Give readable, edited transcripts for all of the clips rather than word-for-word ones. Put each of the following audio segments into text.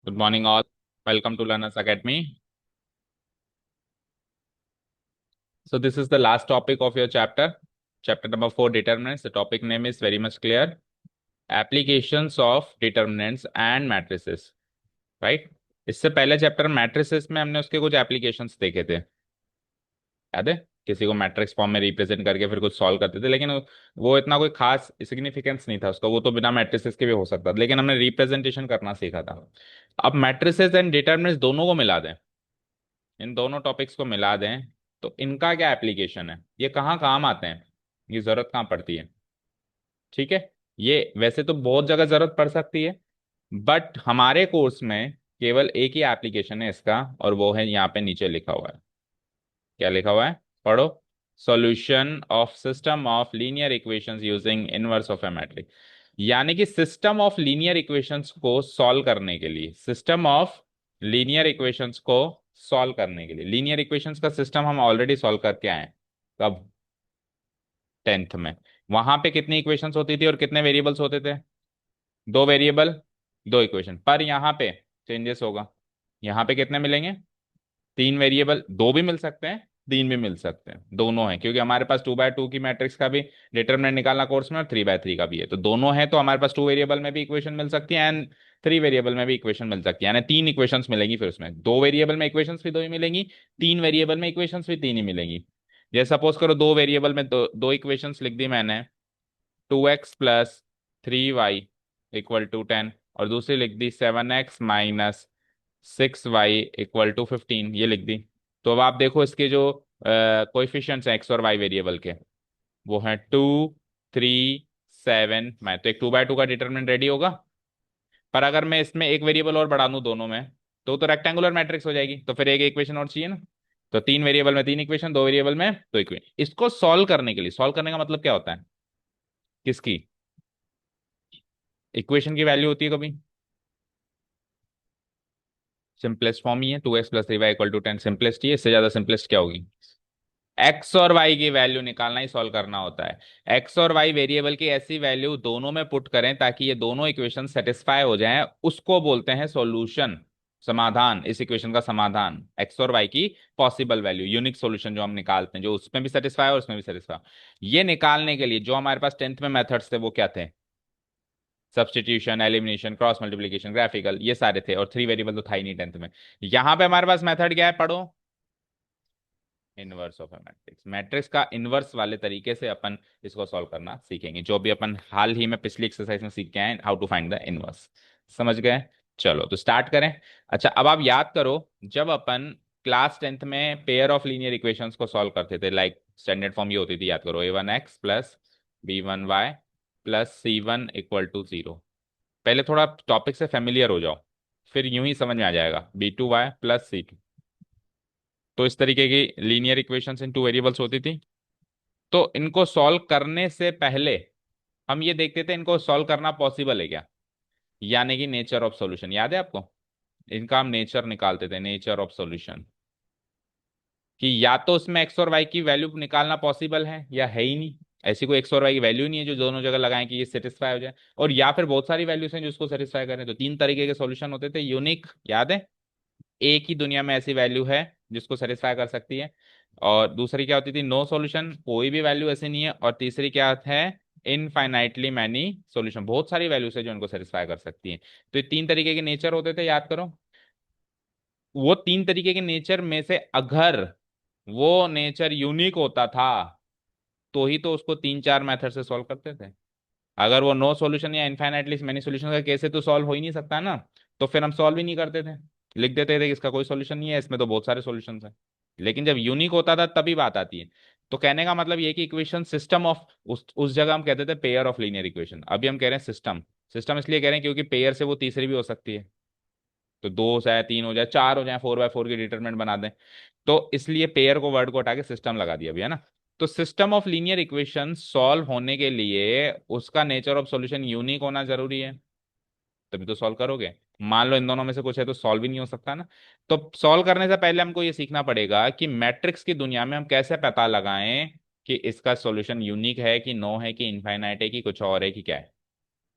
Good morning, all. Welcome to Learners Academy. So, this is the last topic of your chapter, chapter number 4, determinants. The topic name is very much clear: applications of determinants and matrices. Right? इससे पहले chapter matrices में हमने उसके कुछ applications देखे थे, याद है? किसी को मैट्रिक्स फॉर्म में रिप्रेजेंट करके फिर कुछ सॉल्व करते थे, लेकिन वो इतना कोई खास सिग्निफिकेंस नहीं था उसका। वो तो बिना मैट्रिसेस के भी हो सकता था, लेकिन हमने रिप्रेजेंटेशन करना सीखा था। अब मैट्रिसेस एंड डिटर्मिनेंट्स दोनों को मिला दें, इन दोनों टॉपिक्स को मिला दें, तो इनका क्या एप्लीकेशन है, ये कहाँ काम आते हैं, ये जरूरत कहाँ पड़ती है। ठीक है, ये वैसे तो बहुत जगह जरूरत पड़ सकती है, बट हमारे कोर्स में केवल एक ही एप्लीकेशन है इसका, और वो है यहाँ पे नीचे लिखा हुआ है। क्या लिखा हुआ है, पढ़ो। Solution of system of linear equations using inverse of A matrix. यानी कि सिस्टम ऑफ लीनियर इक्वेशंस को सॉल्व करने के लिए, सिस्टम ऑफ लीनियर इक्वेशंस को सॉल्व करने के लिए, लीनियर इक्वेशंस का सिस्टम हम ऑलरेडी सॉल्व करके आए हैं। कब? 10th में। वहां पे कितनी इक्वेशंस होती थी और कितने वेरिएबल्स होते थे? दो वेरिएबल, दो इक्वेशन। पर यहाँ पे चेंजेस होगा। यहाँ पे कितने मिलेंगे? तीन वेरिएबल। दो भी मिल सकते हैं, तीन भी मिल सकते हैं, दोनों हैं, क्योंकि हमारे पास 2x2 की मैट्रिक्स का भी डिटरमिनेंट निकालना कोर्स में, और 3x3 का भी है। तो दोनों है, तो हमारे पास टू वेरिएबल में भी इक्वेशन मिल सकती है एंड थ्री वेरिएबल में भी इक्वेशन मिल सकती है। यानी तीन इक्वेशंस मिलेंगी फिर उसमें, दो वेरिएबल में इक्वेशंस भी दो ही मिलेंगी, तीन वेरिएबल में इक्वेशंस भी तीन ही मिलेंगी। जैसे सपोज करो दो वेरिएबल में दो इक्वेशंस लिख दी मैंने, 2x + 3y = 10, और दूसरी लिख दी 7x - 6y = 15, ये लिख दी। तो अब आप देखो इसके जो कोएफिशिएंट्स हैं एक्स और वाई वेरिएबल के, वो हैं 2, 3, 7। मैं तो एक 2x2 का डिटरमिनेंट रेडी होगा। पर अगर मैं इसमें एक वेरिएबल और बढ़ा दूं दोनों में, तो रेक्टेंगुलर मैट्रिक्स हो जाएगी। तो फिर एक इक्वेशन और चाहिए ना। तो तीन वेरिएबल में तीन इक्वेशन, दो वेरिएबल में दो इक्वेशन। इसको सॉल्व करने के लिए, सॉल्व करने का मतलब क्या होता है? किसकी? इक्वेशन की वैल्यू होती है कभी, सिंपलेस्ट फॉर्म ही है, 2x + 3y = 10, सिंपलेस्ट ही है। इससे ज्यादा सिंपलेस्ट क्या होगी? एक्स और वाई की वैल्यू निकालना ही सॉल्व करना होता है। एक्स और वाई वेरिएबल की ऐसी वैल्यू दोनों में पुट करें ताकि ये दोनों इक्वेशन सेटिस्फाई हो जाएं, उसको बोलते हैं सॉल्यूशन, समाधान। इस इक्वेशन का समाधान एक्स और वाई की पॉसिबल वैल्यू, यूनिक सॉल्यूशन जो हम निकालते हैं, जो उसमें भी सेटिस्फाई और उसमें भी सेटिस्फाई। ये निकालने के लिए जो हमारे पास 10th में मेथड्स थे वो क्या थे? Substitution, elimination, cross multiplication, graphical, ये सारे थे। और थ्री वेरिएबल तो था ही नहीं 10th में। यहां पे हमारे पास मेथड क्या है, पढ़ो। Inverse of A matrix. Matrix का इनवर्स वाले तरीके से अपन इसको सॉल्व करना सीखेंगे, जो भी अपन हाल ही में पिछली एक्सरसाइज में सीख के आए, how to find the inverse. समझ गए? चलो तो स्टार्ट करें। अच्छा, अब आप याद करो, जब अपन क्लास 10th में पेयर ऑफ लीनियर इक्वेशंस को सॉल्व करते थे, लाइक स्टैंडर्ड फॉर्म ये होती थी, याद करो, a1x + b1y + c1 = 0। पहले थोड़ा टॉपिक से फेमिलियर हो जाओ, फिर यूं ही समझ में आ जाएगा। b2y + c2। तो इस तरीके की linear equations in two variables होती थी। तो इनको सॉल्व करने से पहले हम ये देखते थे इनको सॉल्व करना पॉसिबल है क्या, यानी कि नेचर ऑफ सॉल्यूशन। याद है आपको? इनका हम नेचर निकालते थे, नेचर ऑफ सॉल्यूशन, कि या तो उसमें एक्स और वाई की वैल्यू निकालना पॉसिबल है या है ही नहीं। ऐसी कोई एक्स और वाई की वैल्यू नहीं है जो दोनों जगह लगाएं कि ये सेटिस्फाई हो जाए, और या फिर बहुत सारी वैल्यूज हैं जो उसको सेटिस्फाई करें। तो तीन तरीके के सॉल्यूशन होते थे, यूनिक, याद है? एक ही दुनिया में ऐसी वैल्यू है जिसको सेटिस्फाई कर सकती है। और दूसरी क्या होती थी? नो सॉल्यूशन, कोई भी वैल्यू ऐसी नहीं है। और तीसरी क्या है? इनफाइनाइटली मैनी सॉल्यूशन, बहुत सारी वैल्यूज है जो इनको सेटिस्फाई कर सकती है। तो ये तीन तरीके के नेचर होते थे, याद करो। वो तीन तरीके के नेचर में से अगर वो नेचर यूनिक होता था, तो ही तो उसको तीन चार मेथड से सॉल्व करते थे। अगर वो नो सॉल्यूशन या इनफाइनाइटली मेनी सॉल्यूशन का केस है तो सॉल्व हो ही नहीं सकता ना। तो फिर हम सॉल्व ही नहीं करते थे, लिख देते थे कि इसका कोई सॉल्यूशन नहीं है, इसमें तो बहुत सारे सॉल्यूशन हैं। लेकिन जब यूनिक होता था तभी बात आती है। तो कहने का मतलब ये कि इक्वेशन सिस्टम ऑफ, उस जगह हम कहते थे पेयर ऑफ लीनियर इक्वेशन, अभी हम कह रहे हैं सिस्टम। सिस्टम इसलिए कह रहे हैं क्योंकि पेयर से वो तीसरी भी हो सकती है। तो दो हो जाए, तीन हो जाए, चार हो जाए, 4x4 की डिटरमिनेंट बना दें। तो इसलिए पेयर को, वर्ड को हटा के सिस्टम लगा दिया अभी, है ना? तो system of linear equation solve होने के लिए उसका नेचर ऑफ सॉल्यूशन यूनिक होना जरूरी है, तभी तो सॉल्व करोगे। मान लो इन दोनों में से कुछ है तो सॉल्व ही नहीं हो सकता ना। तो सॉल्व करने से पहले हमको ये सीखना पड़ेगा कि मैट्रिक्स की दुनिया में हम कैसे पता लगाएं कि इसका सॉल्यूशन यूनिक है कि नो है कि इनफाइनाइट है कि कुछ और है कि क्या है।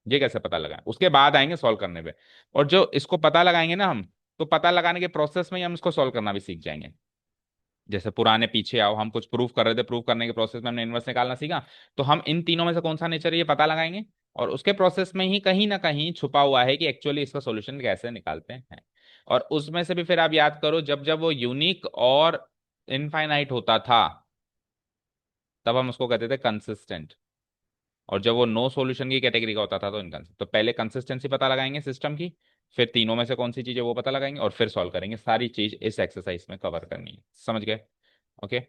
ये कैसे पता लगाएं, उसके बाद आएंगे सॉल्व करने पे। और जो इसको पता लगाएंगे ना हम, तो पता लगाने के प्रोसेस में ही हम इसको सॉल्व करना भी सीख जाएंगे। जैसे पुराने पीछे आओ, हम कुछ प्रूफ कर रहे थे, प्रूफ करने के प्रोसेस में हमने इनवर्स निकालना सीखा, तो हम इन तीनों में से कौन सा नेचर है ये पता लगाएंगे, और उसके प्रोसेस में ही कहीं ना कहीं छुपा हुआ है कि एक्चुअली इसका सॉल्यूशन कैसे निकालते हैं। और उसमें से भी फिर आप याद करो, जब जब वो यूनिक और इनफाइनाइट होता था, तब हम उसको कहते थे कंसिस्टेंट। और जब वो नो सॉल्यूशन की कैटेगरी का होता था तो इनकंसिस्टेंट। तो पहले कंसिस्टेंसी पता लगाएंगे सिस्टम की, फिर तीनों में से कौन सी चीज है वो पता लगाएंगे, और फिर सॉल्व करेंगे। सारी चीज इस एक्सरसाइज में कवर करनी है, समझ गए? ओके।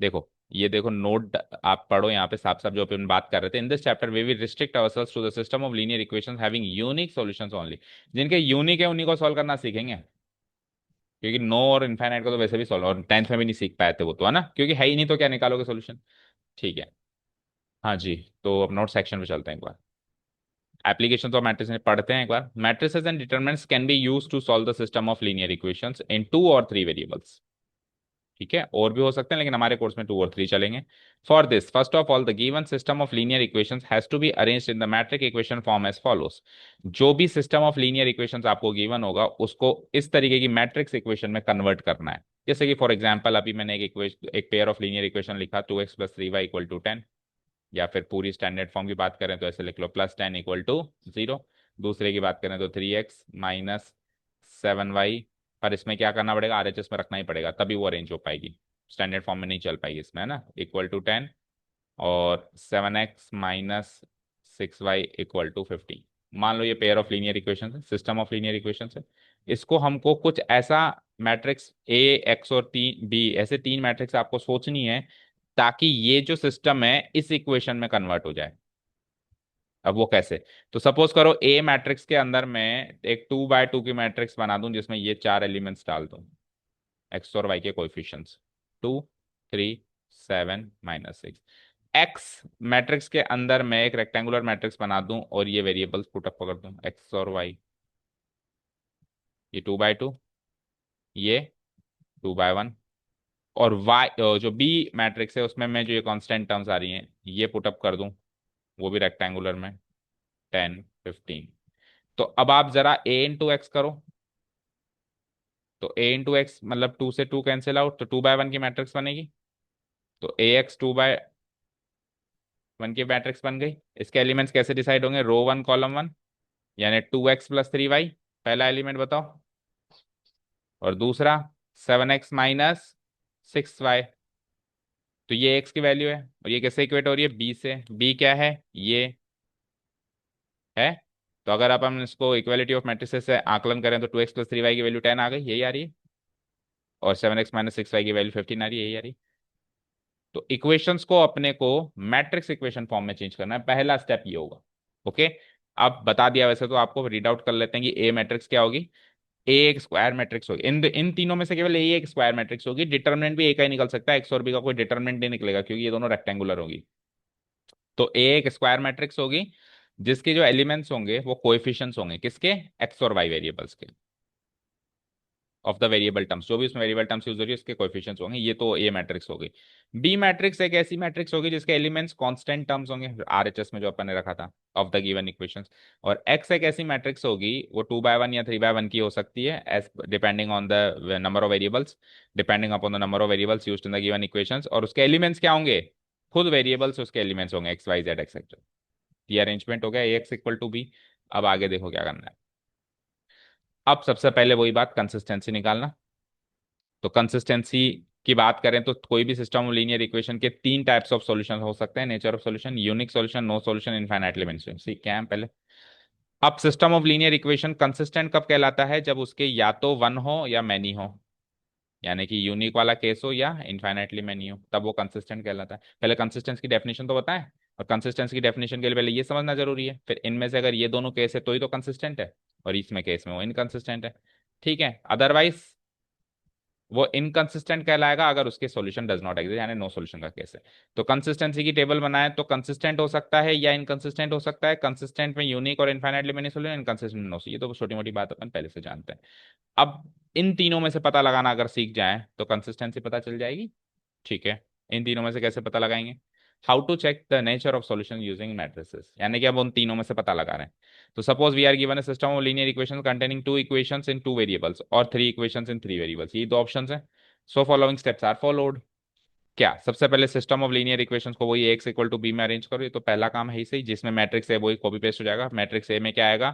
देखो, ये देखो नोट आप पढ़ो यहाँ पे साफ साफ जो अपन बात कर रहे थे। In this chapter we will restrict ourselves to the system of linear equations having unique solutions only. जिनके यूनिक है उन्हीं को सॉल्व करना सीखेंगे, क्योंकि नो और इनफाइनाइट को तो वैसे भी सॉल्व, और टेंथ में भी नहीं सीख पाए थे वो तो, है ना, क्योंकि है ही नहीं तो क्या निकालोगे सॉल्यूशन। ठीक है। हाँ जी। तो अब नोट सेक्शन पे चलते हैं एक बार। एप्लीकेशन ऑफ मैट्रिक्स में पढ़ते हैं एक बार। Matrices and determinants can be used to solve the system of linear equations in two और थ्री वेरिएबल्स। ठीक है, और भी हो सकते हैं लेकिन हमारे कोर्स में टू और थ्री चलेंगे। For this, first of all, the given system of linear equations has to be arranged in the matrix equation form as follows. जो भी सिस्टम ऑफ लीनियर इक्वेशंस आपको गिवन होगा उसको इस तरीके की मैट्रिक्स इक्वेशन में कन्वर्ट करना है। जैसे कि फॉर एग्जाम्पल अभी मैंने एक पेयर ऑफ लीनियर इक्वेशन लिखा, 2x + 3y = 10। या फिर पूरी स्टैंडर्ड फॉर्म की बात करें तो ऐसे लिख लो, +10 = 0। दूसरे की बात करें तो 3x - 7y। पर इसमें क्या करना पड़ेगा, आरएचएस में रखना ही पड़ेगा, तभी वो अरेंज हो पाएगी। स्टैंडर्ड फॉर्म में नहीं चल पाएगी इसमें, है ना। =10, और 7x - 6y = 15। मान लो ये पेयर ऑफ लीनियर इक्वेशन है, सिस्टम ऑफ लीनियर इक्वेशन है। इसको हमको कुछ ऐसा मैट्रिक्स ए, एक्स और तीन बी, ऐसे तीन मैट्रिक्स आपको सोचनी है, ताकि ये जो सिस्टम है इस इक्वेशन में कन्वर्ट हो जाए। अब वो कैसे? तो सपोज करो ए मैट्रिक्स के अंदर मैं एक 2x2 की मैट्रिक्स बना दूं, जिसमें ये चार एलिमेंट्स डाल दूं, एक्स और वाई के कोएफिशिएंट्स, 2, 3, 7, -6। एक्स मैट्रिक्स के अंदर मैं एक रेक्टेंगुलर मैट्रिक्स बना दूं और ये वेरिएबल्स पुटअप कर दूं, एक्स और वाई। ये 2x2, ये 2x1। और वाई जो बी मैट्रिक्स है उसमें मैं जो ये कांस्टेंट टर्म्स आ रही हैं ये पुटअप कर दूं, वो भी रेक्टेंगुलर में, 10, 15। तो अब आप जरा a × x करो। तो a × x मतलब 2 से 2 कैंसिल आउट, तो 2x1 की मैट्रिक्स बनेगी। तो ax 2x1 की मैट्रिक्स बन गई। इसके एलिमेंट्स कैसे डिसाइड होंगे, रो 1 कॉलम 1, यानी 2x + 3y पहला एलिमेंट बताओ, और दूसरा 7x - 6y। तो ये x की वैल्यू है, और ये कैसे इक्वेट हो रही है, b से। b क्या है, ये है। तो अगर आप हम इसको इक्वालिटी ऑफ मैट्रिसेस से आकलन करें तो 2x + 3y की वैल्यू 10 आ गई, यही आ रही है। और 7x - 6y की वैल्यू 15 आ रही है, यही आ रही है। तो इक्वेशंस को अपने को मैट्रिक्स इक्वेशन फॉर्म में चेंज करना है, पहला स्टेप ये होगा। ओके। अब बता दिया, वैसे तो आपको रीड आउट कर लेते हैं कि ए मैट्रिक्स क्या होगी। ए एक स्क्वायर मैट्रिक्स होगी, इन इन तीनों में से केवल ए एक स्क्वायर मैट्रिक्स होगी। डिटरमिनेंट भी ए का ही निकल सकता है, एक्स और बी का कोई डिटरमिनेंट नहीं निकलेगा, क्योंकि ये दोनों रेक्टेंगुलर होगी। तो ए एक स्क्वायर मैट्रिक्स होगी, जिसके जो एलिमेंट्स होंगे वो कोएफिशिएंट्स होंगे, किसके, एक्स और वाई वेरिएबल्स के, ऑफ द वेरिएबल टर्म्स। जो भी उसमें वेरिएबल टर्म्स यूज हो रही है उसके कोएफिशिएंट्स होंगे। ये तो ए मैट्रिक्स होगी। बी मैट्रिक्स एक ऐसी मैट्रिक्स होगी जिसके एलिमेंट्स कांस्टेंट टर्म्स होंगे, आरएचएस में जो अपन ने रखा था, ऑफ द गिवन इक्वेशंस। और एक्स एक ऐसी मैट्रिक्स होगी, वो 2x1 या 3x1 की हो सकती है, as depending on the number of variables, depending upon the number of variables used in the given equations. और उसके एलिमेंट्स क्या होंगे, खुद वेरिएबल्स उसके एलिमेंट्स होंगे, एक्स वाई जेड एक्सेट्रा। ये अरेंजमेंट हो गया, ax = b। अब आगे देखो क्या करना है। अब सबसे पहले वही बात, कंसिस्टेंसी निकालना। तो कंसिस्टेंसी की बात करें तो कोई भी सिस्टम ऑफ लीनियर इक्वेशन के तीन टाइप्स ऑफ सॉल्यूशन हो सकते हैं। Nature of solution, unique solution, no solution, infinite limit solution. क्या है पहले। अब system of linear equation consistent कब कहलाता है, जब उसके या तो वन हो या मैनी हो, यानी कि यूनिक वाला केस हो या इनफाइनाइटली मैनी हो, तब वो कंसिस्टेंट कहलाता है। पहले कंसिस्टेंस की डेफिनेशन तो बताएं, और कंसिस्टेंस की डेफिनेशन के लिए पहले ये समझना जरूरी है, फिर इनमें से अगर ये दोनों केस है तो ही तो कंसिस्टेंट है, और इसमें केस में वो इनकंसिस्टेंट है। ठीक है, अदरवाइज वो इनकंसिस्टेंट कहलाएगा अगर उसके सॉल्यूशन डज नॉट एग्जिस्ट, यानी नो सॉल्यूशन का केस है। तो कंसिस्टेंसी की टेबल बनाए तो कंसिस्टेंट हो सकता है या इनकंसिस्टेंट हो सकता है। कंसिस्टेंट में यूनिक और infinitely many solution, inconsistent no. ये तो छोटी मोटी बात अपन पहले से जानते हैं। अब इन तीनों में से पता लगाना अगर सीख जाए तो कंसिस्टेंसी पता चल जाएगी। ठीक है, इन तीनों में से कैसे पता लगाएंगे। How to check the nature of solution using matrices, यानी कि अब उन तीनों में से पता लगा रहे हैं। तो suppose we are given a system of linear equations containing two equations in two variables और three equations in three variables, ये दो ऑप्शंस हैं। So following steps are followed. क्या सबसे पहले सिस्टम ऑफ लीनियर इक्वेशंस को वही एक्स इक्वल टू बी में अरेंज करो, ये तो पहला काम है ही सही, जिसमें मैट्रिक्स है वही कॉपी पेस्ट हो जाएगा। मैट्रिक्स ए में क्या आएगा,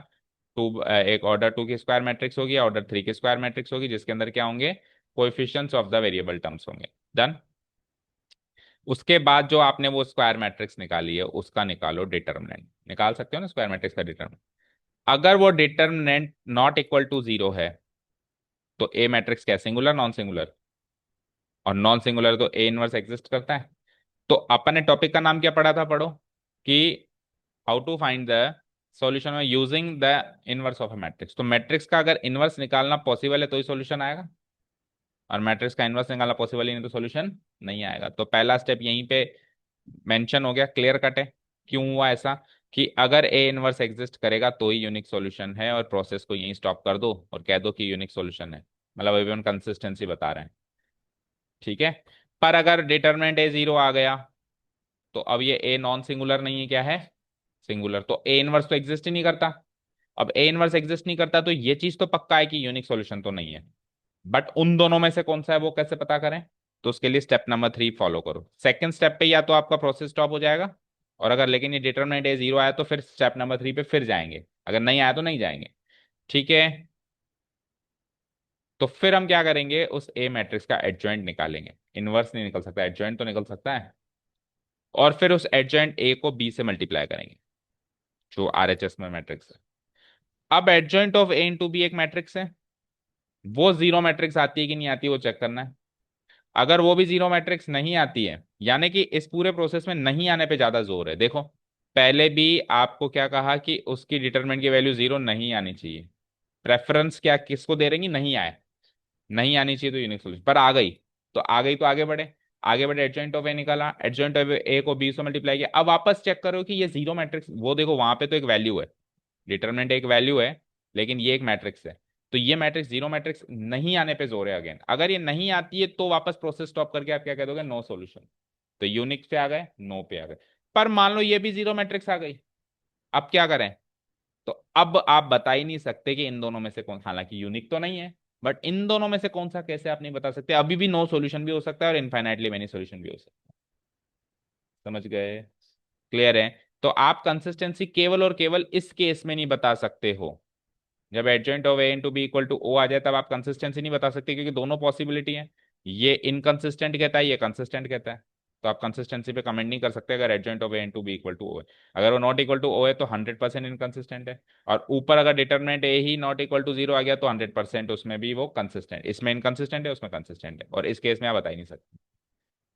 टू, एक ऑर्डर टू की स्क्वायर मैट्रिक्स होगी, ऑर्डर थ्री की स्क्वायर मैट्रिक्स होगी, जिसके अंदर क्या होंगे, coefficients of the variable terms होंगे। डन। उसके बाद जो आपने वो स्क्वायर मैट्रिक्स निकाली है उसका निकालो डिटर्मिनेंट, निकाल सकते हो ना स्क्वायर मैट्रिक्स का डिटर्मिनेंट। अगर वो determinant not equal to zero है तो ए मैट्रिक्स क्या, सिंगुलर नॉन सिंगुलर, और नॉन सिंगुलर तो ए इनवर्स एग्जिस्ट करता है। तो अपन ने टॉपिक का नाम क्या पढ़ा था, पढ़ो, कि how to find the solution using the inverse of a matrix. तो मैट्रिक्स का अगर इनवर्स निकालना पॉसिबल है तो ही सॉल्यूशन आएगा, और मैट्रिक्स का इनवर्स निकालना पॉसिबल ही नहीं तो सॉल्यूशन नहीं आएगा। तो पहला स्टेप यहीं पे मेंशन हो गया, क्लियर कट है। क्यों हुआ ऐसा, कि अगर ए इनवर्स एग्जिस्ट करेगा तो ही यूनिक सॉल्यूशन है, और प्रोसेस को यहीं स्टॉप कर दो और कह दो कि यूनिक सॉल्यूशन है, मतलब अभी हम कंसिस्टेंसी बता रहे हैं। ठीक है। पर अगर डिटर्मिनेंट ए जीरो आ गया तो अब ये ए नॉन सिंगुलर नहीं है, क्या है, सिंगुलर, तो ए इनवर्स तो एग्जिस्ट ही नहीं करता। अब ए इनवर्स एग्जिस्ट नहीं करता तो ये चीज तो पक्का है कि यूनिक सॉल्यूशन तो नहीं है। बट उन दोनों में से कौन सा है वो कैसे पता करें, तो उसके लिए स्टेप नंबर थ्री फॉलो करो। सेकंड स्टेप पे या तो आपका प्रोसेस स्टॉप हो जाएगा, और अगर लेकिन ये डिटरमिनेंट ए जीरो आया तो फिर स्टेप नंबर थ्री पे फिर जाएंगे, अगर नहीं आया तो नहीं जाएंगे। ठीक है। तो फिर हम क्या करेंगे, उस ए मैट्रिक्स का एडजॉइंट निकालेंगे, इनवर्स नहीं निकल सकता, एडजॉइंट तो निकल सकता है। और फिर उस एडजॉइंट ए को बी से मल्टीप्लाई करेंगे, जो आरएचएस में मैट्रिक्स है। अब adjoint of A into B एक मैट्रिक्स है, वो जीरो मैट्रिक्स आती है कि नहीं आती है वो चेक करना है। अगर वो भी जीरो मैट्रिक्स नहीं आती है, यानी कि इस पूरे प्रोसेस में नहीं आने पे ज्यादा जोर है, देखो पहले भी आपको क्या कहा कि उसकी डिटरमिनेंट की वैल्यू जीरो नहीं आनी चाहिए। प्रेफरेंस क्या किसको दे रहेंगी, नहीं आए, नहीं आनी चाहिए तो यूनिक सोल्यूशन, पर आ गई तो आ गई तो आगे बढ़े। आगे बढ़े, एडजॉइंट ऑफ ए निकाला, एडजॉइंट ऑफ ए को बी से मल्टीप्लाई किया, अब वापस चेक करो कि ये जीरो मैट्रिक्स, वो देखो वहां पे तो एक वैल्यू है, डिटरमिनेंट एक वैल्यू है, लेकिन ये एक मैट्रिक्स है। तो ये मैट्रिक्स जीरो मैट्रिक्स नहीं आने पे जोर है अगेन, अगर ये नहीं आती है तो वापस प्रोसेस स्टॉप करके आप क्या कह दोगे, नो सॉल्यूशन। तो यूनिक पे आ गए, नो पे आ गए। पर मान लो ये भी जीरो मैट्रिक्स आ गई, अब क्या करें। तो अब आप बता ही नहीं सकते कि इन दोनों में से कौन, हालांकि यूनिक तो नहीं है, बट इन दोनों में से कौन सा कैसे आप नहीं बता सकते, अभी भी नो सॉल्यूशन भी हो सकता है और इनफाइनाइटली मेनी सॉल्यूशन भी हो सकता है। समझ गए, क्लियर है। तो आप कंसिस्टेंसी केवल और केवल इस केस में नहीं बता सकते हो, जब adjoint of A into B equal to O आ जाए तब आप कंसिस्टेंसी नहीं बता सकते, क्योंकि दोनों पॉसिबिलिटी है, ये इनकंसिस्टेंट कहता है, ये कंसिस्टेंट कहता है। तो आप कंसिस्टेंसी पे कमेंट नहीं कर सकते अगर adjoint of A into B equal to O है। अगर वो नॉट इक्वल टू ओ है तो 100% इनकंसिस्टेंट है, और ऊपर अगर डिटरमिनेंट ए ही नॉट इक्वल टू जीरो आ गया तो 100% उसमें भी वो कंसिस्टेंट, इसमें इनकंसिस्टेंट है उसमें कंसिस्टेंट है, और इस केस में आप बता ही नहीं सकते।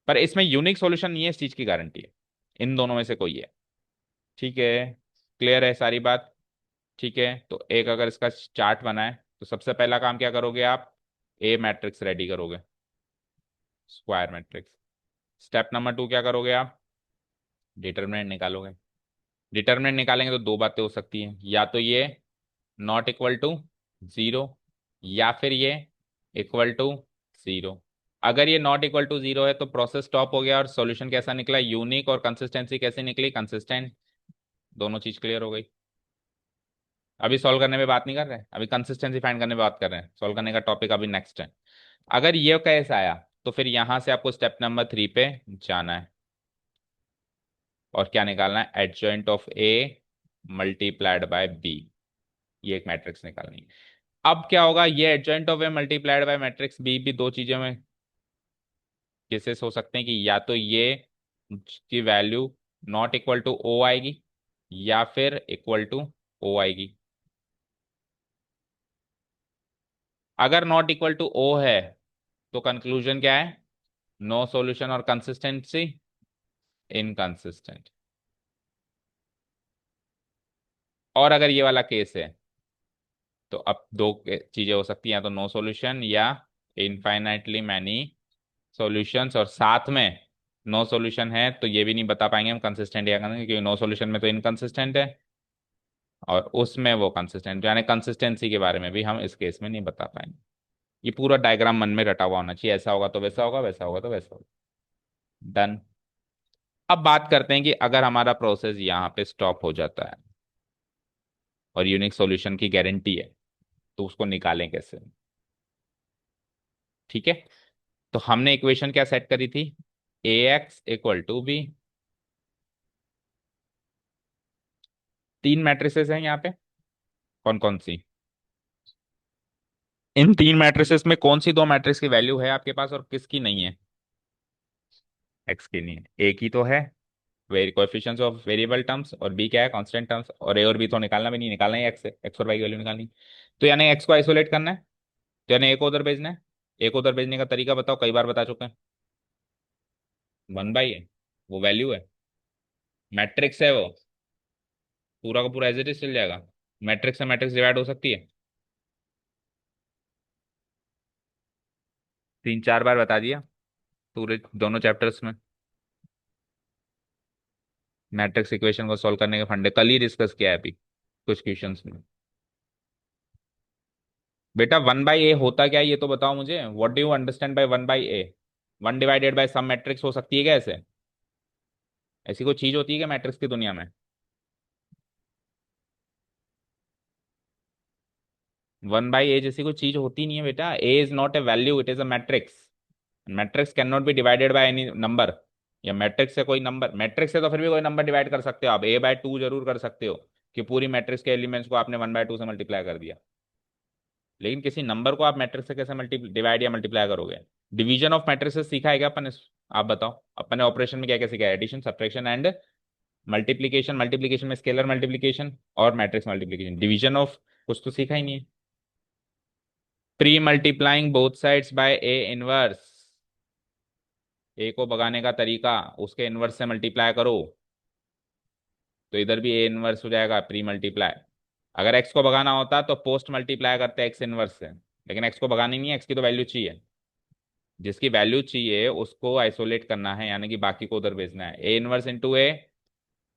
पर इसमें यूनिक सॉल्यूशन नहीं है, इस चीज की गारंटी है, इन दोनों में से कोई है। ठीक है, क्लियर है सारी बात। ठीक है, तो एक अगर इसका चार्ट बनाए तो सबसे पहला काम क्या करोगे आप, ए मैट्रिक्स रेडी करोगे, square matrix. Step number two क्या करोगे आप, डिटरमिनेंट निकालोगे। डिटरमिनेंट निकालेंगे तो दो बातें हो सकती हैं, या तो ये नॉट इक्वल टू जीरो, या फिर ये इक्वल टू जीरो। अगर ये नॉट इक्वल टू जीरो है तो प्रोसेस स्टॉप हो गया और सॉल्यूशन कैसा निकला, यूनिक, और कंसिस्टेंसी कैसे निकली, कंसिस्टेंट। दोनों चीज क्लियर हो गई। अभी सॉल्व करने में बात नहीं कर रहे हैं, अभी कंसिस्टेंसी फाइंड करने में बात कर रहे हैं, सॉल्व करने का टॉपिक अभी नेक्स्ट है। अगर ये केस आया तो फिर यहां से आपको स्टेप नंबर थ्री पे जाना है, और क्या निकालना है, adjoint of A multiplied by B, ये एक मैट्रिक्स निकालनी है। अब क्या होगा, ये adjoint of A multiplied by matrix B भी दो चीजों में केसेस हो सकते हैं, कि या तो ये की value not equal to O आएगी, या फिर इक्वल टू ओ आएगी। अगर नॉट इक्वल टू ओ है तो कंक्लूजन क्या है, नो सॉल्यूशन, और कंसिस्टेंसी इनकंसिस्टेंट। और अगर ये वाला केस है तो अब दो चीजें हो सकती हैं, या तो नो सॉल्यूशन या इनफाइनाइटली मैनी सॉल्यूशंस, और साथ में नो सॉल्यूशन है तो ये भी नहीं बता पाएंगे हम कंसिस्टेंट या नहीं, क्योंकि नो सॉल्यूशन में तो इनकंसिस्टेंट है और उसमें वो कंसिस्टेंट, यानी कंसिस्टेंसी के बारे में भी हम इस केस में नहीं बता पाएंगे। ये पूरा डायग्राम मन में रटा हुआ होना चाहिए, ऐसा होगा तो वैसा होगा, वैसा होगा तो वैसा होगा। डन। अब बात करते हैं कि अगर हमारा प्रोसेस यहाँ पे स्टॉप हो जाता है और यूनिक सॉल्यूशन की गारंटी है, तो उसको निकालें कैसे? ठीक है, तो हमने इक्वेशन क्या सेट करी थी? ए एक्स इक्वल टू बी। तीन मैट्रिसेस हैं यहाँ पे, कौन कौन सी? इन तीन मैट्रिसेस में कौन सी दो मैट्रिक्स की वैल्यू है आपके पास और किसकी नहीं है? एक्स की नहीं है, ए की तो है, very coefficients of variable terms, और बी क्या है? Constant terms. और ए और बी तो निकालना भी नहीं, निकालना ही एक्स है, एक्स और वाई की वैल्यू निकालनी। तो यानी एक्स को आइसोलेट करना है, तो यानी ए को उधर भेजना है। ए को उधर भेजने का तरीका बताओ, कई बार बता चुके हैं। 1/a, वो वैल्यू है, मैट्रिक्स है वो, पूरा का पूरा एज इट इज चल जाएगा। मैट्रिक्स से मैट्रिक्स डिवाइड हो सकती है। तीन चार बार बता दिया पूरे दोनों चैप्टर्स में। मैट्रिक्स इक्वेशन को सॉल्व करने के फंडे कल ही डिस्कस किया है अभी कुछ क्वेश्चंस में। बेटा 1/a होता क्या है ये तो बताओ मुझे, what do you understand by 1/a? One divided by some matrix हो सकती है क्या ऐसे? ऐसी कोई चीज होती है क्या मैट्रिक्स की दुनिया में? 1/a जैसी कोई चीज होती नहीं है बेटा। A is not a value, it is a matrix. Matrix can not be divided by any number. या मैट्रिक्स से कोई नंबर, मैट्रिक्स से तो फिर भी कोई नंबर डिवाइड कर सकते हो आप, a/2 जरूर कर सकते हो, कि पूरी मैट्रिक्स के एलिमेंट्स को आपने 1/2 से मल्टीप्लाई कर दिया। लेकिन किसी नंबर को आप मैट्रिक्स से कैसे मल्टी डिवाइड या मल्टीप्लाई करोगे? डिवीजन ऑफ मैट्रिक्सेस सीखा है क्या अपन आप बताओ, अपन ने ऑपरेशन में क्या क्या सीखा है? Addition, subtraction and multiplication. Multiplication में स्केलर मल्टीप्लीकेशन और मैट्रिक्स मल्टीप्लीकेशन। डिवीजन ऑफ कुछ तो सीखा ही नहीं है। Pre multiplying both sides by A inverse. A को भगाने का तरीका, उसके इनवर्स से मल्टीप्लाई करो, तो इधर भी ए इनवर्स हो जाएगा प्री मल्टीप्लाई। अगर एक्स को भगाना होता तो पोस्ट मल्टीप्लाई करते एक्स इनवर्स से, लेकिन एक्स को भगानी नहीं है, एक्स की तो वैल्यू चाहिए। जिसकी वैल्यू चाहिए उसको आइसोलेट करना है, यानी कि बाकी को उधर भेजना है। ए इनवर्स इंटू ए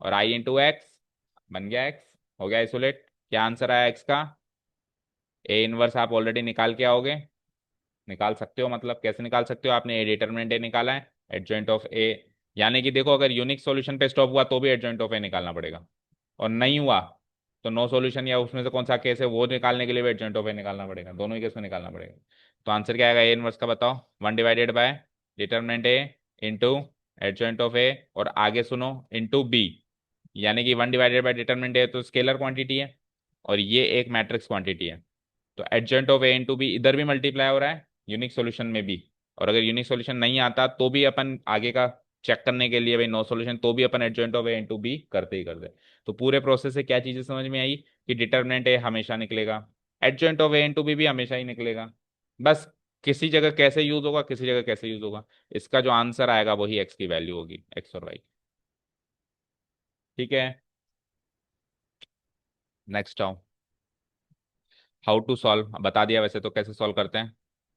और आई इंटू एक्स, बन गया एक्स, हो गया आइसोलेट। क्या आंसर आया एक्स का? ए इनवर्स आप ऑलरेडी निकाल के आओगे, निकाल सकते हो, मतलब कैसे निकाल सकते हो? आपने ए डिटरमिनेंट ए निकाला है, एडजॉइंट ऑफ ए। यानी कि देखो, अगर यूनिक सॉल्यूशन पे स्टॉप हुआ तो भी एडजॉइंट ऑफ ए निकालना पड़ेगा, और नहीं हुआ तो नो सॉल्यूशन या उसमें से कौन सा केस है वो निकालने के लिए भी एडजॉइंट ऑफ ए निकालना पड़ेगा, दोनों ही केस में निकालना पड़ेगा। तो आंसर क्या आएगा ए इनवर्स का बताओ? 1/बाय determinant A into adjoint of A, और आगे सुनो, इंटू बी। यानी कि 1/बाय डिटरमिनेंट ए तो स्केलर क्वांटिटी है, और ये एक मैट्रिक्स क्वांटिटी है। तो adjoint of A into B इधर भी मल्टीप्लाई हो रहा है यूनिक सॉल्यूशन में भी। और अगर यूनिक सॉल्यूशन नहीं आता तो भी अपन आगे का चेक करने के लिए, भाई नो सॉल्यूशन तो भी अपन adjoint of A into B करते ही करते। तो पूरे प्रोसेस से क्या चीजें समझ में आई? कि डिटर्मिनेंट ए हमेशा निकलेगा, adjoint of A into B भी हमेशा ही निकलेगा। बस किसी जगह कैसे यूज होगा, किसी जगह कैसे यूज होगा, इसका जो आंसर आएगा वही एक्स की वैल्यू होगी, एक्स और वाई। ठीक है, नेक्स्ट आओ। हाउ टू सॉल्व बता दिया वैसे तो, कैसे सॉल्व करते हैं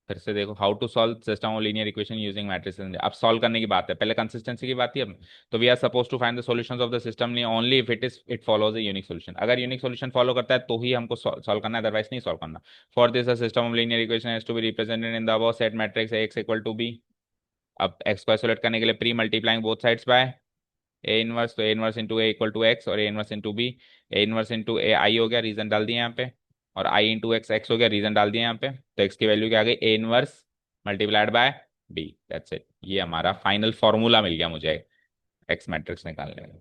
फिर से देखो। How to solve system of linear equation using matrices. अब सॉल्व करने की बात है, पहले कंसिस्टेंसी की बात थी अब। तो we are suppose to find the solutions of the system only if it follows a unique solution. अगर यूनिक सॉल्यूशन फॉलो करता है तो ही हमको सॉल्व करना है, अदरवाइज नहीं सॉल्व करना। For this the system of linear equation has to be represented in the above set matrix X equal to B. अब एक्स को आइसोलेट करने के लिए pre multiplying both sides by A inverse, तो A inverse into A equal to X, और A inverse into B. A inverse into A I हो गया, reason डाल दिया यहाँ पे, और आई इंटू एक्स एक्स हो गया, रीजन डाल दिया यहाँ पे। तो एक्स की वैल्यू क्या आ गई? A inverse multiplied by B, that's it. ये हमारा फाइनल फॉर्मूला मिल गया मुझे एक्स मैट्रिक्स निकालने में।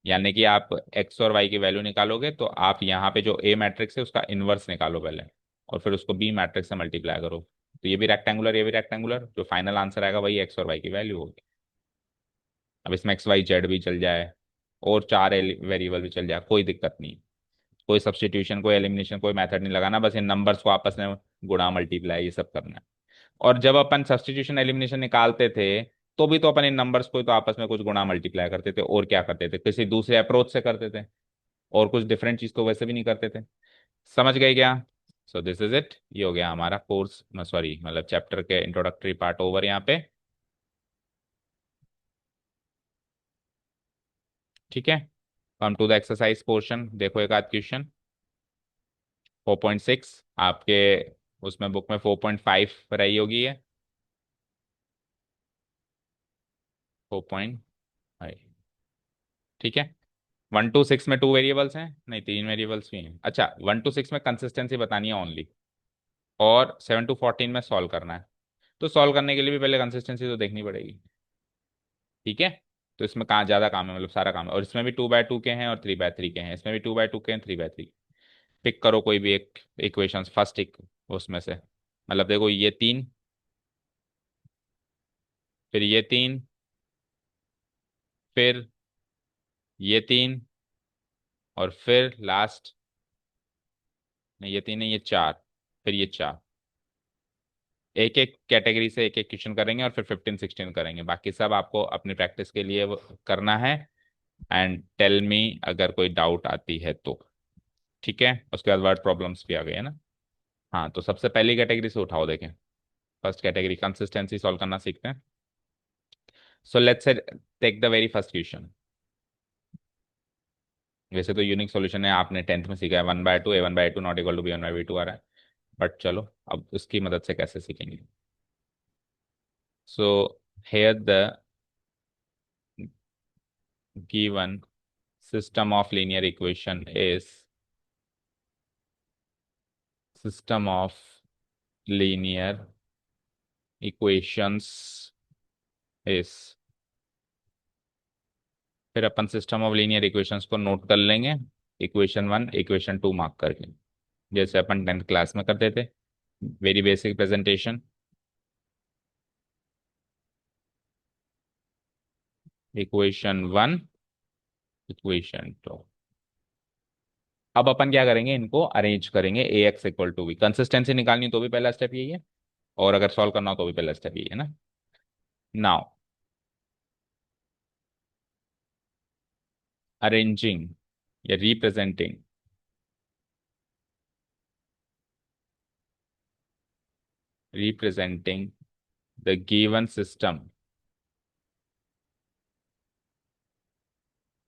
यानी कि आप एक्स और वाई की वैल्यू निकालोगे तो आप यहाँ पे जो ए मैट्रिक्स है उसका इनवर्स निकालो पहले, और फिर उसको बी मैट्रिक्स से मल्टीप्लाई करो। तो ये भी रेक्टेंगुलर, ये भी रेक्टेंगुलर, जो फाइनल आंसर आएगा वही एक्स और वाई की वैल्यू होगी। अब इसमें एक्स वाई जेड भी चल जाए और चार वेरिएबल भी चल जाए, कोई दिक्कत नहीं। कोई सब्सटीट्यूशन, कोई एलिमिनेशन, कोई मेथड नहीं लगाना, बस इन नंबर्स को आपस में गुणा मल्टीप्लाई ये सब करना है। और जब अपन सब्सटीट्यूशन एलिमिनेशन निकालते थे तो भी तो अपन इन नंबर्स को ही तो आपस में कुछ गुणा मल्टीप्लाई करते थे, और क्या करते थे? किसी दूसरे अप्रोच से करते थे, और कुछ डिफरेंट चीज तो वैसे भी नहीं करते थे। समझ गए क्या? सो दिस इज इट, ये हो गया हमारा कोर्स, सॉरी मतलब चैप्टर के इंट्रोडक्टरी पार्ट ओवर यहाँ पे। ठीक है, come to the exercise portion. देखो एक आध क्वेश्चन। 4.6 आपके उसमें बुक में 4.5 रही होगी ये, 4.5। ठीक है। 1 to 6 में 2 वेरिएबल्स हैं, नहीं 3 वेरिएबल्स भी हैं। अच्छा, 1 to 6 में कंसिस्टेंसी बतानी है ओनली, और 7 to 14 में सॉल्व करना है। तो सॉल्व करने के लिए भी पहले कंसिस्टेंसी तो देखनी पड़ेगी। ठीक है। तो इसमें कहाँ ज्यादा काम है, मतलब सारा काम है, और इसमें भी 2x2 के हैं और 3x3 के हैं, इसमें भी 2x2 के हैं, 3x3। पिक करो कोई भी एक इक्वेशन, फर्स्ट एक उसमें से। मतलब देखो, ये 3, फिर ये 3, फिर ये 3, और फिर लास्ट, नहीं ये 3 नहीं, ये 4, फिर ये 4। एक एक कैटेगरी से एक एक क्वेश्चन करेंगे, और फिर 15 16 करेंगे, बाकी सब आपको अपनी प्रैक्टिस के लिए वो करना है। एंड टेल मी अगर कोई डाउट आती है तो। ठीक है, उसके बाद वर्ड प्रॉब्लम्स भी आ गए हैं ना। हाँ, तो सबसे पहली कैटेगरी से उठाओ, देखें। फर्स्ट कैटेगरी कंसिस्टेंसी सॉल्व करना सीखते हैं। So let's take the very first question. वैसे तो यूनिक सॉल्यूशन है, आपने 10th में सीखा है, 1/2 a1/2 not equal to b1/b2 आ रहा है। बट चलो, अब उसकी मदद से कैसे सीखेंगे। So here the given system of linear equation is system of linear equations is, फिर अपन सिस्टम ऑफ लीनियर इक्वेशंस को नोट कर लेंगे, इक्वेशन 1 इक्वेशन 2 मार्क करके, जैसे अपन 10th क्लास में करते थे। Very basic presentation. Equation 1, equation 2। अब अपन क्या करेंगे, इनको अरेंज करेंगे, A X equal to B. Consistency निकालनी हो तो भी पहला स्टेप यही है, और अगर सॉल्व करना हो तो भी पहला स्टेप यही है ना। नाउ अरेंजिंग या representing, representing the given system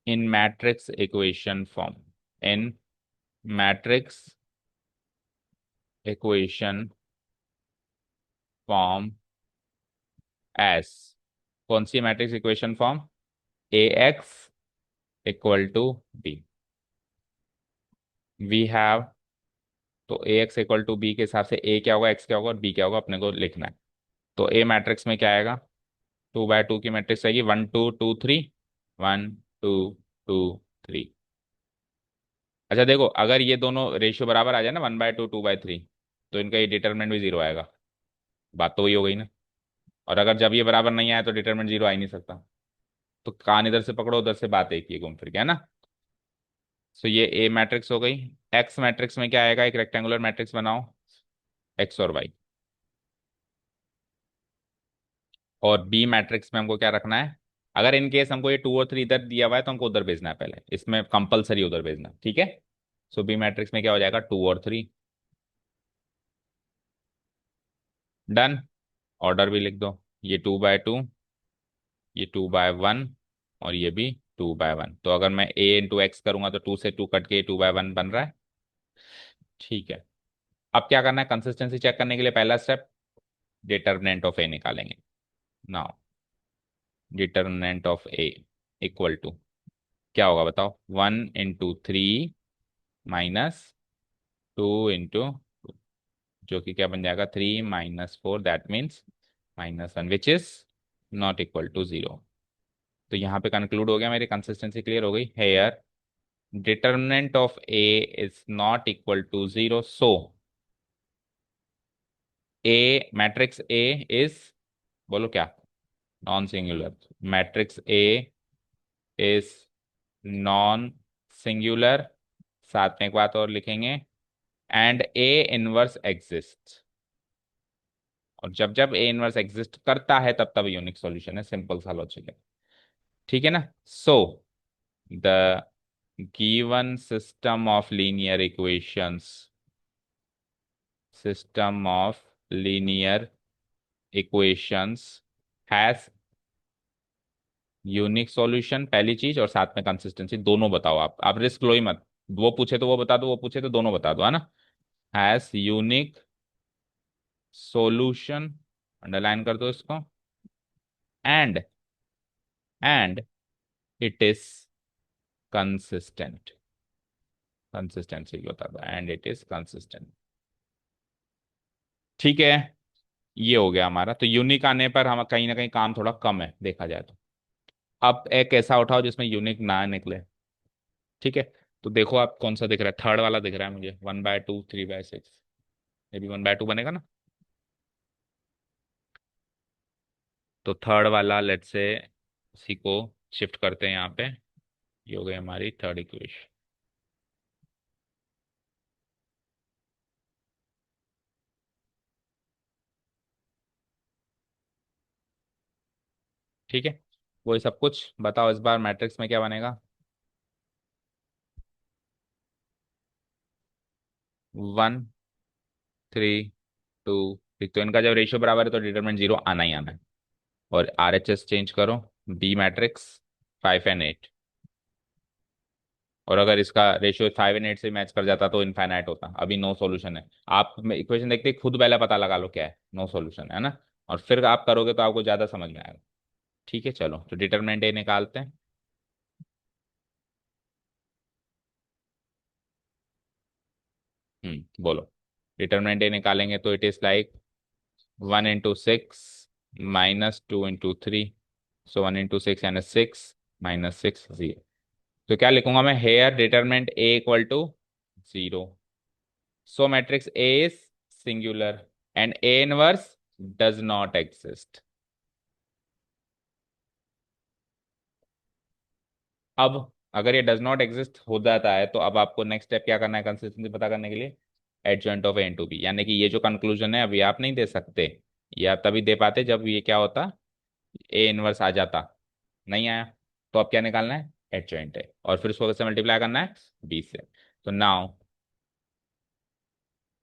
in matrix equation form, in matrix equation form as, कौन सी matrix equation form, A X equal to B. We have, तो A X equal to B के हिसाब से ए क्या होगा, x क्या होगा और बी क्या होगा, अपने को लिखना है। तो ए मैट्रिक्स में क्या आएगा, 2x2 की मैट्रिक्स आएगी, 1 2 2 3, 1 2 2 3। अच्छा देखो, अगर ये दोनों रेशियो बराबर आ जाए ना, 1/2 2/3, तो इनका ये डिटरमिनेंट भी जीरो आएगा। बात तो वही हो गई ना। और अगर जब ये बराबर नहीं आया तो डिटरमिनेंट जीरो आ ही नहीं सकता। तो कान इधर से पकड़ो, उधर से बात एक ही है, घूम फिर के, है ना। सो ये ए मैट्रिक्स हो गई। एक्स मैट्रिक्स में क्या आएगा, एक रेक्टेंगुलर मैट्रिक्स बनाओ, एक्स और वाई। और बी मैट्रिक्स में हमको क्या रखना है, अगर इन केस हमको ये 2 और 3 इधर दिया हुआ है तो हमको उधर भेजना है, पहले इसमें कंपलसरी उधर भेजना, ठीक है। सो बी मैट्रिक्स में क्या हो जाएगा, 2 और 3। डन। ऑर्डर भी लिख दो, ये 2/2, ये 2/1, और ये भी 2/1। तो अगर मैं a इंटू एक्स करूंगा तो 2 से 2 कट के 2/1 बन रहा है। ठीक है। अब क्या करना है, कंसिस्टेंसी चेक करने के लिए पहला स्टेप, डिटर्मिनेंट ऑफ ए निकालेंगे। Now determinant of A equal to क्या होगा बताओ, 1 into 3 -2 into, जो कि क्या बन जाएगा, 3 - 4, that means -1, which is not equal to 0। तो यहाँ पे कंक्लूड हो गया, मेरी कंसिस्टेंसी क्लियर हो गई। Here determinant of A is not equal to 0, so A matrix A is, बोलो क्या, non singular. Matrix A is non singular. साथ में एक बात और लिखेंगे, एंड ए इनवर्स एग्जिस्ट। और जब जब ए इनवर्स एग्जिस्ट करता है तब तब यूनिक सॉल्यूशन है, सिंपल सा लॉजिक है। ठीक है ना। So the given system of linear equations, system of linear equations has unique solution, पहली चीज, और साथ में कंसिस्टेंसी, दोनों बताओ। आप रिस्क लो ही मत, वो पूछे तो वो बता दो, वो पूछे तो दोनों बता दो, है ना। हैज यूनिक सॉल्यूशन, अंडरलाइन कर दो इसको, and it is consistent, consistency की होता था, एंड इट इज कंसिस्टेंट। ठीक है, ये हो गया हमारा। तो यूनिक आने पर हम कहीं ना कहीं काम थोड़ा कम है देखा जाए तो। अब एक ऐसा उठाओ जिसमें यूनिक ना निकले। ठीक है, तो देखो आप कौन सा दिख रहा है, थर्ड वाला दिख रहा है मुझे, 1/2 3/6, ये भी 1/2 बनेगा ना। तो थर्ड वाला लेट से इसी को शिफ्ट करते हैं यहाँ पे, ये हो गई हमारी थर्ड इक्वेशन। ठीक है, वही सब कुछ बताओ इस बार मैट्रिक्स में क्या बनेगा। 1 3 2। तो इनका जब रेशियो बराबर है तो डिटरमिनेंट 0 आना ही आना है। और RHS चेंज करो, बी मैट्रिक्स 5 and 8। और अगर इसका रेशियो 5 and 8 से मैच कर जाता तो इनफाइनाइट होता, अभी नो सॉल्यूशन है। आप इक्वेशन देखते ही खुद पहले पता लगा लो क्या है, नो सॉल्यूशन है ना। और फिर आप करोगे तो आपको ज्यादा समझ में आएगा। ठीक है, चलो तो डिटरमिनेंट ए निकालते हैं। बोलो। डिटरमिनेंट ए निकालेंगे तो it is like 1 into 6 -2 into 3। So 1 into 6 यानी 6 - 6 0। तो क्या लिखूंगा मैं here, determinant A equal to 0। So matrix A is singular and A inverse does not exist. अब अगर ये डज नॉट एग्जिस्ट हो जाता है तो अब आपको नेक्स्ट स्टेप क्या करना है कंसिस्टेंसी पता करने के लिए, adjoint of A into B. यानी कि ये जो कंक्लूजन है अभी आप नहीं दे सकते, ये आप तभी दे पाते जब ये क्या होता, ए इनवर्स आ जाता। नहीं आया, तो अब क्या निकालना है, एडजॉइंट है, और फिर उसको कैसे मल्टीप्लाई करना है, बी से। तो नाउ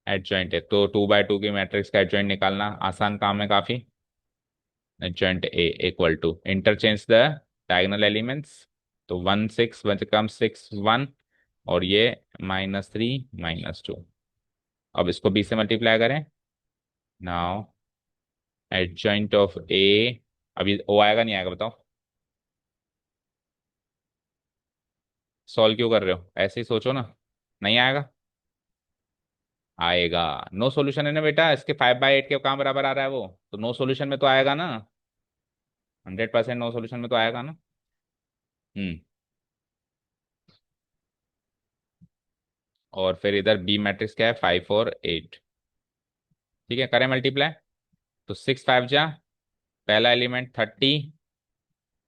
एडजॉइंट है तो 2/2 की मैट्रिक्स का एडजॉइंट निकालना आसान काम है काफी। Adjoint A equal to, interchange the diagonal elements. तो 1 6 कम 6 1, और ये -3 - 2। अब इसको बी से मल्टीप्लाई करें। नाउ एडजॉइंट ऑफ ए, अभी ओ आएगा नहीं आएगा बताओ, सॉल्व क्यों कर रहे हो, ऐसे ही सोचो ना। नहीं आएगा, आएगा। नो सॉल्यूशन है ना बेटा, इसके 5/8 के काम बराबर आ रहा है वो, तो नो सॉल्यूशन में तो आएगा ना। 100% नो सॉल्यूशन में तो आएगा ना। हम्म। और फिर इधर बी मैट्रिक्स क्या है, 5 और 8। ठीक है, करें मल्टीप्लाई। तो 6 5 पहला एलिमेंट 30।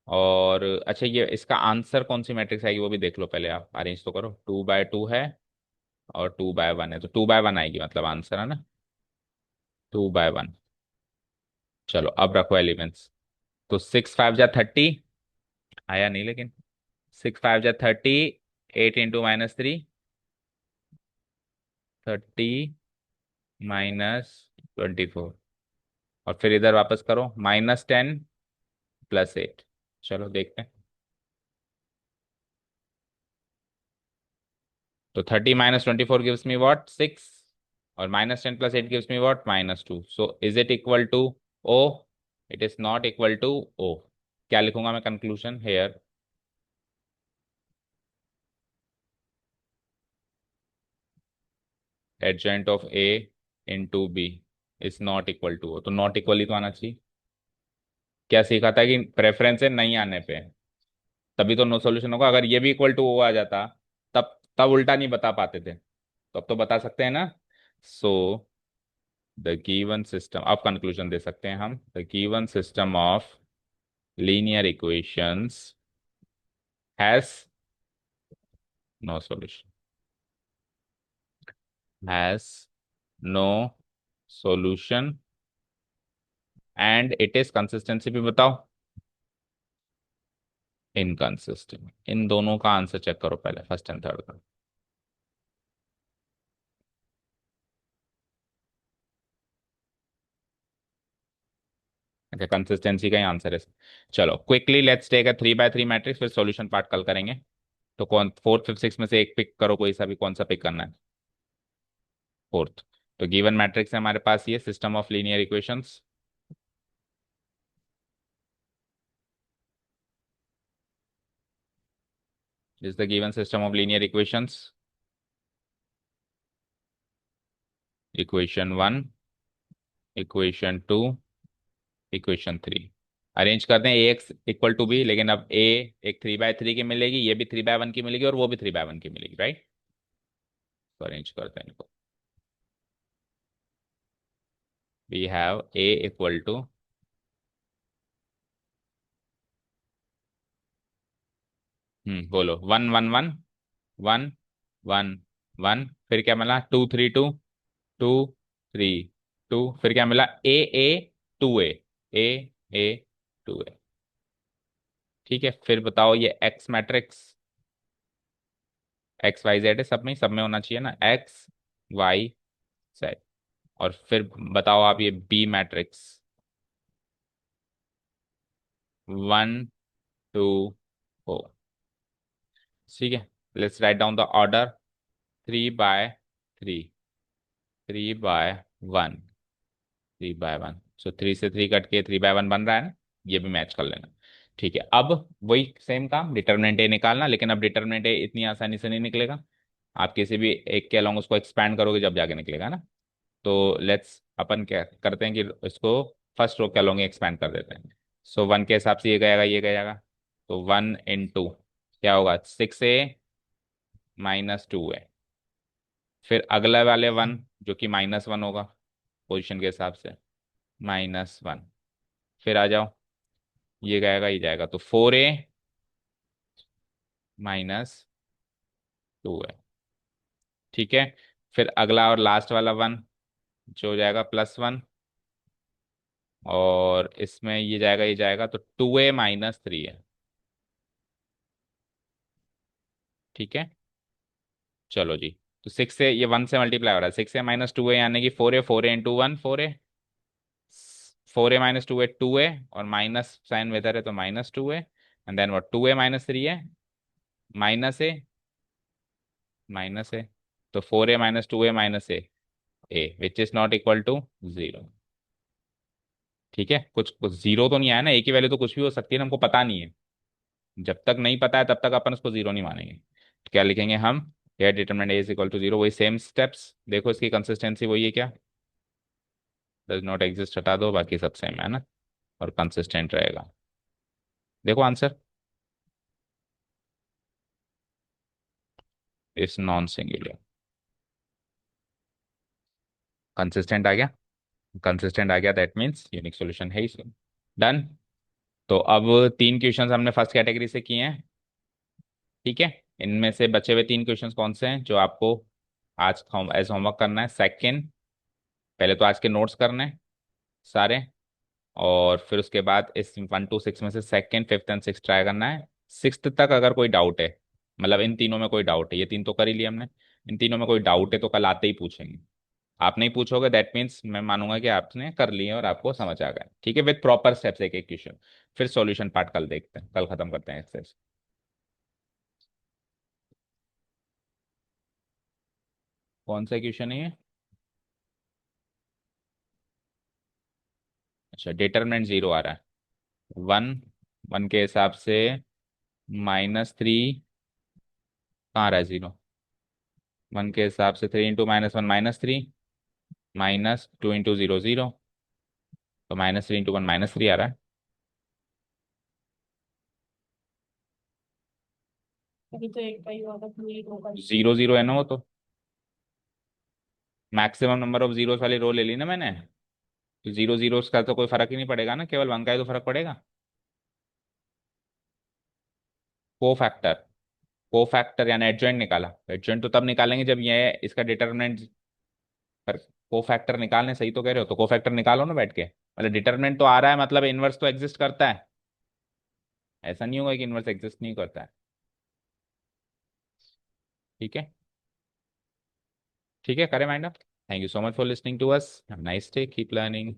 और अच्छा, ये इसका आंसर कौन सी मैट्रिक्स आएगी वो भी देख लो पहले, आप अरेंज तो करो। 2/2 है और 2/1 है, तो 2/1 आएगी मतलब आंसर है ना, 2/1। चलो अब रखो एलिमेंट्स। तो 6 5 30, आया नहीं लेकिन। 6 5 30, 8 × -3, 30 - 24। और फिर इधर वापस करो, -10 + 8। चलो देखते हैं। तो 30 - 24 गिव्स मी व्हाट, 6। और -10 + 8 gives me what, -2। So is it equal to O, it is not equal to O. क्या लिखूंगा मैं conclusion here, adjoint of A into B is not equal to O. तो नॉट इक्वल ही तो आना चाहिए। क्या सीखा था कि प्रेफरेंस है नहीं आने पे, तभी तो नो सॉल्यूशन होगा। अगर ये भी इक्वल टू ओ आ जाता तब तब उल्टा नहीं बता पाते थे, तो अब तो बता सकते हैं ना। सो द गिवन सिस्टम, अब कंक्लूजन दे सकते हैं हम, the given system of linear equations has no solution, has no solution and it is consistency भी बताओ, इनकंसिस्टेंट। इन दोनों का आंसर चेक करो पहले, फर्स्ट एंड थर्ड का। अच्छा, कंसिस्टेंसी का ही आंसर है। चलो quickly let's take a 3/3 matrix, फिर सॉल्यूशन पार्ट कल करेंगे। तो कौन, फोर्थ फिफ्थ सिक्स में से एक पिक करो, कोई सा भी, कौन सा पिक करना है। फोर्थ। तो गिवन मैट्रिक्स है हमारे पास ये system of linear equations. Is the given system of linear equations. Equation one, equation two, equation three. Arrange करते हैं ए एक्स इक्वल टू बी, लेकिन अब ए एक 3/3 की मिलेगी, ये भी 3/1 की मिलेगी, और वो भी 3/1 की मिलेगी, राइट। तो अरेंज करते हैं इनको। We have A equal to, बोलो, 1 1 1, 1 1 1, फिर क्या मिला, 2 3 2, 2 3 2, फिर क्या मिला, ए 2 ए, ए ए 2 ए। ठीक है, फिर बताओ ये X matrix, X Y Z है, सब में होना चाहिए ना, एक्स वाई जेड। और फिर बताओ आप ये बी मैट्रिक्स, 1 2 4। ठीक है, let's write down the order, 3/3, 3/1, 3/1। सो 3 से 3 कट के 3/1 बन रहा है ना, ये भी मैच कर लेना। ठीक है, अब वही सेम काम, डिटर्मिनेंट ए निकालना, लेकिन अब डिटर्मिनेंट ए इतनी आसानी से नहीं निकलेगा। आप किसी भी एक के अलॉन्ग उसको एक्सपैंड करोगे जब जाके निकलेगा ना। तो लेट्स अपन क्या करते हैं कि इसको फर्स्ट रो के अलॉन्ग एक्सपैंड कर देते हैं। सो 1 के हिसाब से ये गएगा, ये गएगा। तो 1 × क्या होगा, 6a -2a। फिर अगला वाले 1 जो कि -1 होगा पोजीशन के हिसाब से, -1। फिर आ जाओ, ये गएगा, ये जाएगा, तो 4a -2a। ठीक है, फिर अगला और लास्ट वाला 1 जो हो जाएगा +1, और इसमें ये जाएगा, ये जाएगा, तो 2a -3 है। ठीक है, चलो जी। तो 6 से ये 1 से मल्टीप्लाई हो रहा है, 6a -2a यानी कि 4a, 4a × 1 4a, 4a -2a 2a, और माइनस साइन वेदर है तो -2a, and then what, 2a -3a, -a, तो 4a -2a -a which is not equal to 0। ठीक है, कुछ कुछ जीरो तो नहीं आया ना, एक ही वैल्यू तो कुछ भी हो सकती है ना, हमको पता नहीं है। जब तक नहीं पता है तब तक अपन उसको जीरो नहीं मानेंगे। तो क्या लिखेंगे हम, या determinant A is equal to 0, वही सेम स्टेप्स, देखो इसकी कंसिस्टेंसी वही है क्या, डज नॉट एग्जिस्ट हटा दो, बाकी सब सेम है ना, और कंसिस्टेंट रहेगा। देखो answer is non singular. Consistent आ गया, कंसिस्टेंट आ गया, दैट मीन्स यूनिक सॉल्यूशन है इसमें। डन। तो अब 3 क्वेश्चंस हमने फर्स्ट कैटेगरी से किए हैं। ठीक है, इनमें से बचे हुए 3 क्वेश्चंस कौन से हैं जो आपको आज एज होमवर्क करना है। सेकंड, पहले तो आज के नोट्स करने हैं सारे, और फिर उसके बाद इस 1 to 6 में से second, fifth and six tri करना है। सिक्स्थ तक अगर कोई डाउट है, मतलब इन तीनों में कोई डाउट है, ये तीन तो कर ही लिया हमने, इन तीनों में कोई डाउट है तो कल आते ही पूछेंगे। आप नहीं पूछोगे दैट मीन्स मैं मानूंगा कि आपने कर लिए और आपको समझ आ गया। ठीक है, विद प्रॉपर स्टेप्स, एक एक क्वेश्चन। फिर सॉल्यूशन पार्ट कल देखते हैं, कल खत्म करते हैं एक्सरसाइज। कौन सा क्वेश्चन है ये? अच्छा, डिटरमिनेंट 0 आ रहा है। 1, 1 के हिसाब से -3 कहाँ आ रहा है 0, 1 के हिसाब से 3 × -1 -3, -2 × 0 0, तो -3 × 1 -3 आ रहा है। अभी तो एक का ही हुआ था, फिर एक होगा। 0 0 है ना वो तो, मैक्सिमम नंबर ऑफ जीरोस वाली रो ले ली ना मैंने। तो 0 0 का तो कोई फर्क ही नहीं पड़ेगा ना, केवल 1 का ही तो फर्क पड़ेगा। को फैक्टर, को फैक्टर यानी एडजॉइंट निकाला, एडजॉइंट तो तब निकालेंगे जब ये इसका डिटरमिनेंट। पर को फैक्टर निकालने, सही तो कह रहे हो, तो को फैक्टर निकालो ना बैठ के, मतलब डिटरमिनेंट तो आ रहा है, मतलब इनवर्स तो एग्जिस्ट करता है। ऐसा नहीं होगा कि इनवर्स एग्जिस्ट नहीं करता है। ठीक है, ठीक है, करें mind up. Thank you so much for listening to us, have nice day, keep learning.